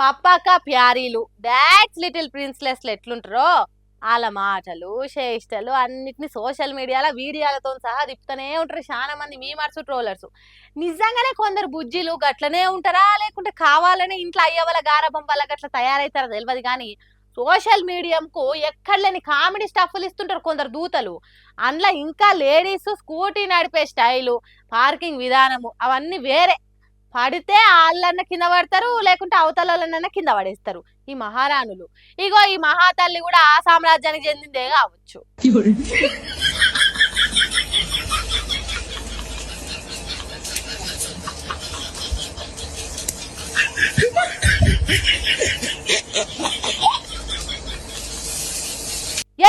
పప్పాక ప్యారీలు that's little ప్రిన్స్లెస్లు ఎట్లుంటారో వాళ్ళ మాటలు చేష్టలు అన్నిటిని సోషల్ మీడియాలో వీడియోలతో సహా తిప్పుతూనే ఉంటారు చాలా మంది మీమర్స్ ట్రోలర్స్. నిజంగానే కొందరు బుజ్జిలు గట్లనే ఉంటారా లేకుంటే కావాలని ఇంట్లో అయ్యే వాళ్ళ గారాబం వల్ల గట్ల తయారవుతారో తెలియదు కానీ సోషల్ మీడియంకు ఎక్కడ లేని కామెడీ స్టఫ్లు ఇస్తుంటారు కొందరు దూతలు. అందులో ఇంకా లేడీస్ స్కూటీ నడిపే స్టైలు, పార్కింగ్ విధానము అవన్నీ వేరే. పడితే ఆళ్ళన్న కింద పడతారు లేకుంటే అవతలన్న కింద పడేస్తారు ఈ మహారాణులు. ఇగో ఈ మహాతల్లి కూడా ఆ సామ్రాజ్యానికి చెందిందే కావచ్చు.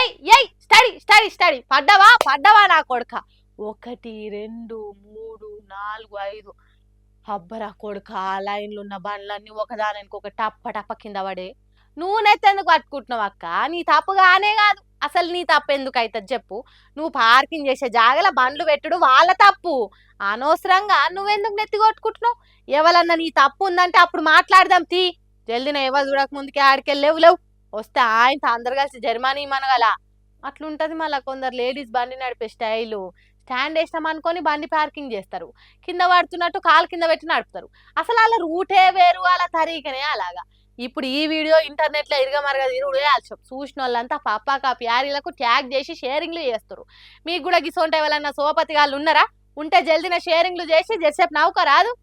ఏయ్ ఏయ్ స్టడీ స్టడీ స్టడీ పడ్డవా పడ్డవా నా కొడుక. 1 2 3 4 5 అబ్బరా కొడుక లైన్లు ఉన్న బండ్లన్నీ ఒకదానికి ఒక టప్ప టప్ప కింద పడే. నువ్వు నెత్తెందుకు పట్టుకుంటున్నావు అక్క? నీ తప్పుగానే కాదు. అసలు నీ తప్పు ఎందుకు అవుతుంది చెప్పు? నువ్వు పార్కింగ్ చేసే జాగల బండ్లు పెట్టుడు వాళ్ళ తప్పు. అనవసరంగా నువ్వెందుకు నెత్తి కొట్టుకుంటున్నావు? ఎవరన్నా నీ తప్పు ఉందంటే అప్పుడు మాట్లాడదాం తీ. జల్దిన ఎవరు చూడక ముందుకే ఆడికెళ్ళేవు లేవు. వస్తే ఆయన అందరు కలిసి జరిమానా ఇమ్మనగల. అట్లుంటది. మళ్ళీ కొందరు లేడీస్ బండి నడిపే స్టైలు. స్టాండ్ వేసినాం అనుకొని బండి పార్కింగ్ చేస్తారు, కింద పడుతున్నట్టు కాలు కింద పెట్టి నడుపుతారు. అసలు వాళ్ళ రూటే వేరు, వాళ్ళ తరీకనే అలాగా. ఇప్పుడు ఈ వీడియో ఇంటర్నెట్లో ఇరగమరగా తిరుగుడే చూసిన వాళ్ళంతా పప్పాక ప్యారీలకు ట్యాగ్ చేసి షేరింగ్లు చేస్తారు. మీకు కూడా గిసొంటే ఎవరన్నా సోపతి వాళ్ళు ఉన్నారా? ఉంటే జల్దిన షేరింగ్లు చేసి జెసేపు నౌక రాదు.